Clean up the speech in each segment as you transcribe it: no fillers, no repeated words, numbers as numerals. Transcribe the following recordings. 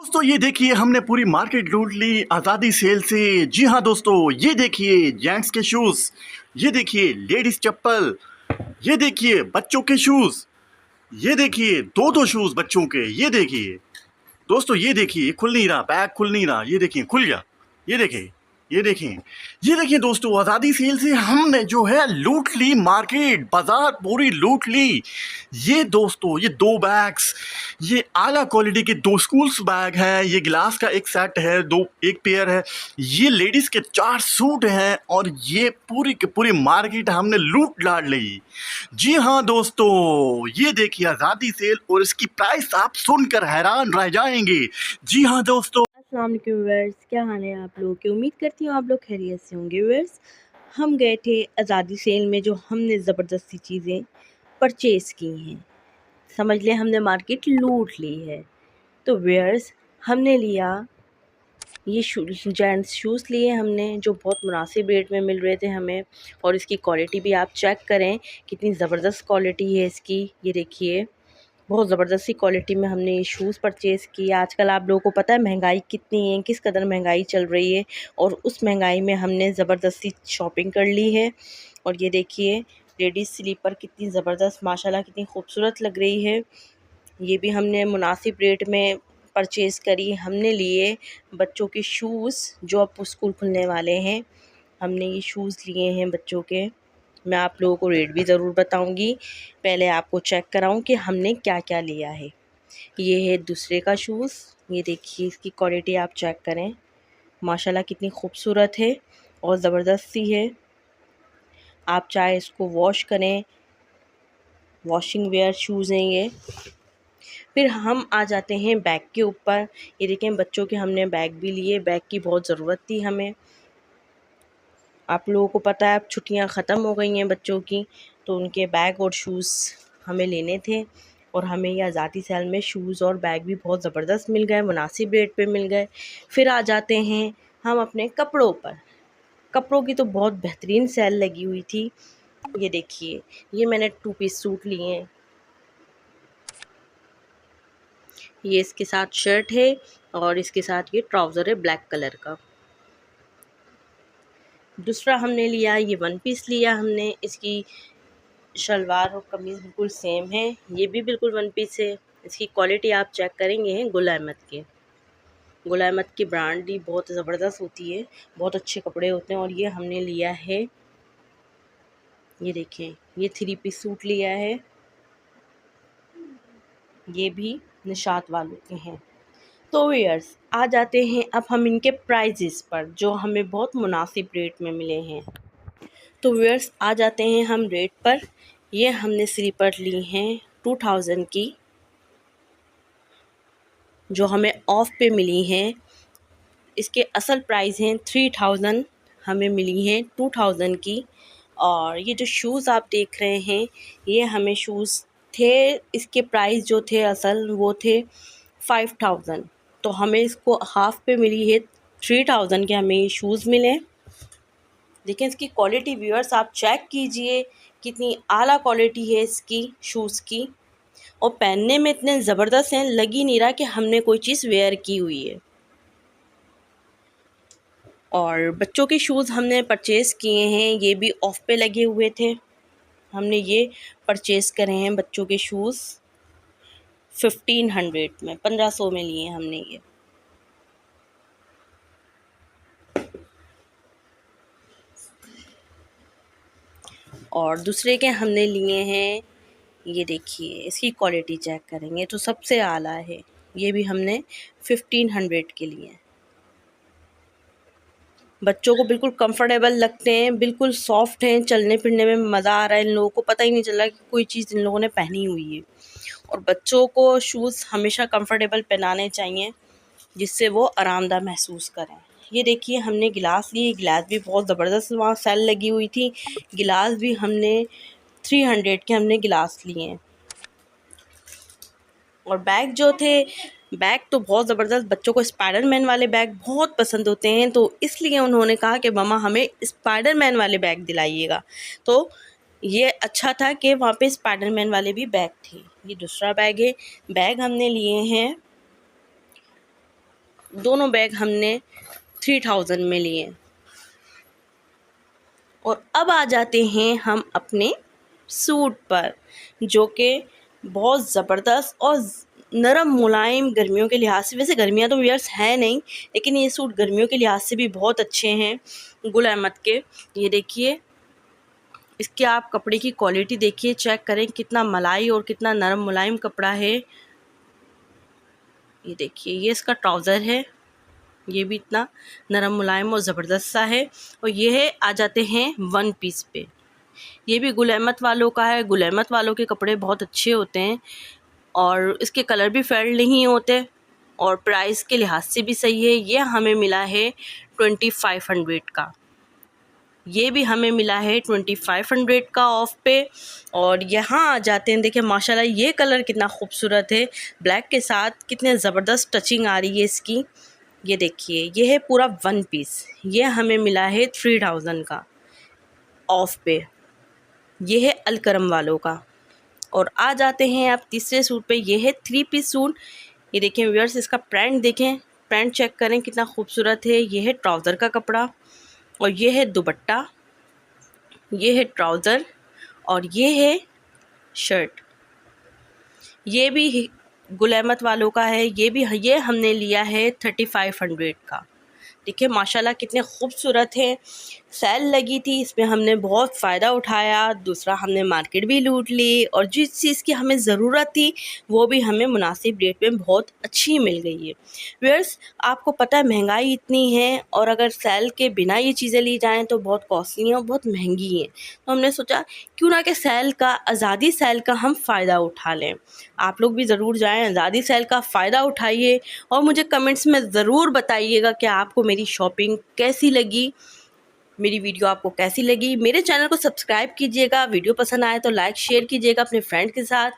दोस्तों ये देखिए हमने पूरी मार्केट लूट ली आज़ादी सेल से। जी हाँ दोस्तों, ये देखिए जेंट्स के शूज़, ये देखिए लेडीज चप्पल, ये देखिए बच्चों के शूज़, ये देखिए दो शूज़ बच्चों के। ये देखिए दोस्तों, ये देखिए खुल नहीं रहा, बैग खुल नहीं रहा। ये देखिए खुल गया। ये देखिए, ये देखिए, ये देखिए दोस्तों, आज़ादी सेल से हमने जो है लूट ली मार्केट, बाजार पूरी लूट ली। ये दोस्तों, ये दो बैग्स, ये आला क्वालिटी के दो स्कूल्स बैग हैं, ये गिलास का एक सेट है, दो एक पेयर है, ये लेडीज के 4 सूट हैं और ये पूरी की पूरी मार्केट हमने लूट लाट ली। जी हाँ दोस्तों, ये देखिए आज़ादी सेल और इसकी प्राइस आप सुनकर हैरान रह जाएंगे। जी हाँ दोस्तों, अस्सलाम वालेकुम व्यूअर्स, क्या हाल है आप लोगों के। उम्मीद करती हूँ आप लोग खैरियत से होंगे। व्यूअर्स, हम गए थे आज़ादी सेल में, जो हमने ज़बरदस्ती चीज़ें परचेज़ की हैं। समझ लें हमने मार्केट लूट ली है। तो व्यूअर्स, हमने लिया ये जेंट्स शूज़ लिए हमने, जो बहुत मुनासिब रेट में मिल रहे थे हमें। और इसकी क्वालिटी भी आप चेक करें, कितनी ज़बरदस्त क्वालिटी है इसकी। ये देखिए, बहुत ज़बरदस्त सी क्वालिटी में हमने ये शूज़ परचेज़ किए। आजकल आप लोगों को पता है महंगाई कितनी है, किस कदर महंगाई चल रही है, और उस महंगाई में हमने ज़बरदस्ती शॉपिंग कर ली है। और ये देखिए लेडीज़ स्लीपर कितनी ज़बरदस्त, माशाल्लाह कितनी खूबसूरत लग रही है। ये भी हमने मुनासिब रेट में परचेज़ करी। हमने लिए बच्चों के शूज़, जो अब स्कूल खुलने वाले हैं। हमने ये शूज़ लिए हैं बच्चों के। मैं आप लोगों को रेट भी ज़रूर बताऊंगी, पहले आपको चेक कराऊं कि हमने क्या क्या लिया है। ये है दूसरे का शूज़। ये देखिए, इसकी क्वालिटी आप चेक करें, माशाल्लाह कितनी खूबसूरत है और ज़बरदस्त सी है। आप चाहे इसको वॉश करें, वॉशिंग वेयर शूज़ हैं ये। फिर हम आ जाते हैं बैग के ऊपर। ये देखें, बच्चों के हमने बैग भी लिए। बैग की बहुत ज़रूरत थी हमें। आप लोगों को पता है अब छुट्टियां ख़त्म हो गई हैं बच्चों की, तो उनके बैग और शूज़ हमें लेने थे। और हमें ये आज़ादी सेल में शूज़ और बैग भी बहुत ज़बरदस्त मिल गए, मुनासिब रेट पे मिल गए। फिर आ जाते हैं हम अपने कपड़ों पर। कपड़ों की तो बहुत बेहतरीन सेल लगी हुई थी। ये देखिए, ये मैंने 2 पीस सूट लिए हैं। ये इसके साथ शर्ट है और इसके साथ ये ट्राउज़र है ब्लैक कलर का। दूसरा हमने लिया, ये 1 पीस लिया हमने। इसकी शलवार और कमीज़ बिल्कुल सेम है। ये भी बिल्कुल 1 पीस है। इसकी क्वालिटी आप चेक करेंगे हैं गुल अहमद के। गुल अहमद की ब्रांड ही बहुत ज़बरदस्त होती है, बहुत अच्छे कपड़े होते हैं। और ये हमने लिया है, ये देखें, ये 3 पीस सूट लिया है। ये भी निशात वालों के हैं। तो व्यूअर्स, आ जाते हैं अब हम इनके प्राइजेस पर, जो हमें बहुत मुनासिब रेट में मिले हैं। तो व्यूअर्स, आ जाते हैं हम रेट पर। ये हमने स्लीपर ली हैं 2000 की, जो हमें ऑफ पे मिली हैं। इसके असल प्राइस हैं 3000, हमें मिली हैं 2000 की। और ये जो शूज़ आप देख रहे हैं, ये हमें शूज़ थे, इसके प्राइस जो थे असल वो थे 5000, तो हमें इसको हाफ पे मिली है 3000 के हमें ये शूज़ मिले। देखिए इसकी क्वालिटी व्यूअर्स, आप चेक कीजिए, कितनी आला क्वालिटी है इसकी शूज़ की। और पहनने में इतने ज़बरदस्त हैं, लग ही नहीं रहा कि हमने कोई चीज़ वेयर की हुई है। और बच्चों के शूज़ हमने परचेज़ किए हैं, ये भी ऑफ पे लगे हुए थे। हमने ये परचेज़ करे हैं बच्चों के शूज़ 1500 में, 1500 में लिए हमने ये। और दूसरे के हमने लिए हैं, ये देखिए इसकी क्वालिटी चेक करेंगे तो सबसे आला है। ये भी हमने 1500 के लिए। बच्चों को बिल्कुल कंफर्टेबल लगते हैं, बिल्कुल सॉफ्ट हैं, चलने फिरने में मज़ा आ रहा है। इन लोगों को पता ही नहीं चल रहा कि कोई चीज़ इन लोगों ने पहनी हुई है। और बच्चों को शूज़ हमेशा कंफर्टेबल पहनाने चाहिए, जिससे वो आरामदाह महसूस करें। ये देखिए, हमने गिलास लिए। गिलास भी बहुत ज़बरदस्त वहाँ सेल लगी हुई थी। गिलास भी हमने 300 के हमने गिलास लिए हैं। और बैग जो थे, बैग तो बहुत ज़बरदस्त, बच्चों को स्पाइडरमैन वाले बैग बहुत पसंद होते हैं, तो इसलिए उन्होंने कहा कि मम्मा हमें स्पाइडरमैन वाले बैग दिलाइएगा। तो ये अच्छा था कि वहाँ पे स्पाइडरमैन वाले भी बैग थे। ये दूसरा बैग है। बैग हमने लिए हैं दोनों बैग हमने 3000 में लिए। और अब आ जाते हैं हम अपने सूट पर, जो कि बहुत ज़बरदस्त और नरम मुलायम गर्मियों के लिहाज से। वैसे गर्मियाँ तो व्यूअर्स है नहीं, लेकिन ये सूट गर्मियों के लिहाज से भी बहुत अच्छे हैं गुल अहमद के। ये देखिए, इसके आप कपड़े की क्वालिटी देखिए, चेक करें कितना मलाई और कितना नरम मुलायम कपड़ा है। ये देखिए, ये इसका ट्राउज़र है, ये भी इतना नरम मुलायम और ज़बरदस्त सा है। और ये है, आ जाते हैं वन पीस पे। ये भी गुल अहमद वालों का है। गुल अहमद वालों के कपड़े बहुत अच्छे होते हैं और इसके कलर भी फेड नहीं होते और प्राइस के लिहाज से भी सही है। ये हमें मिला है 2500 का। ये भी हमें मिला है 2500 का ऑफ पे। और यहाँ आ जाते हैं, देखिए माशाल्लाह ये कलर कितना खूबसूरत है, ब्लैक के साथ कितने ज़बरदस्त टचिंग आ रही है इसकी। ये देखिए, ये है पूरा वन पीस, ये हमें मिला है 3000 का ऑफ पे। ये है अलकरम वालों का। और आ जाते हैं आप तीसरे सूट पे। ये है 3 पीस सूट। ये देखें व्यूअर्स, इसका प्रिंट देखें, प्रिंट चेक करें कितना खूबसूरत है। ये है ट्राउज़र का कपड़ा और ये है दुपट्टा, ये है ट्राउज़र और ये है शर्ट। ये भी गुल अहमद वालों का है। ये हमने लिया है 3500 का। देखिए माशाल्लाह कितने खूबसूरत हैं। सेल लगी थी, इसमें हमने बहुत फ़ायदा उठाया। दूसरा, हमने मार्केट भी लूट ली और जिस चीज़ की हमें ज़रूरत थी वो भी हमें मुनासिब रेट में बहुत अच्छी मिल गई है। व्यूअर्स, आपको पता है महंगाई इतनी है और अगर सेल के बिना ये चीज़ें ली जाएँ तो बहुत कॉस्टली हैं और बहुत महंगी हैं। तो हमने सोचा क्यों ना कि सेल का, आज़ादी सेल का हम फ़ायदा उठा लें। आप लोग भी ज़रूर जाएँ, आज़ादी सेल का फ़ायदा उठाइए और मुझे कमेंट्स में ज़रूर बताइएगा कि आपको मेरी शॉपिंग कैसी लगी, मेरी वीडियो आपको कैसी लगी। मेरे चैनल को सब्सक्राइब कीजिएगा, वीडियो पसंद आए तो लाइक शेयर कीजिएगा अपने फ्रेंड के साथ।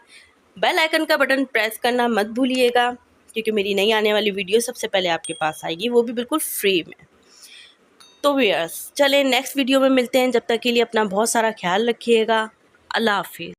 बेल आइकन का बटन प्रेस करना मत भूलिएगा, क्योंकि मेरी नई आने वाली वीडियो सबसे पहले आपके पास आएगी, वो भी बिल्कुल फ्री में। तो व्यूअर्स, चलें नेक्स्ट वीडियो में मिलते हैं। जब तक के लिए अपना बहुत सारा ख्याल रखिएगा। अल्लाह हाफिज़।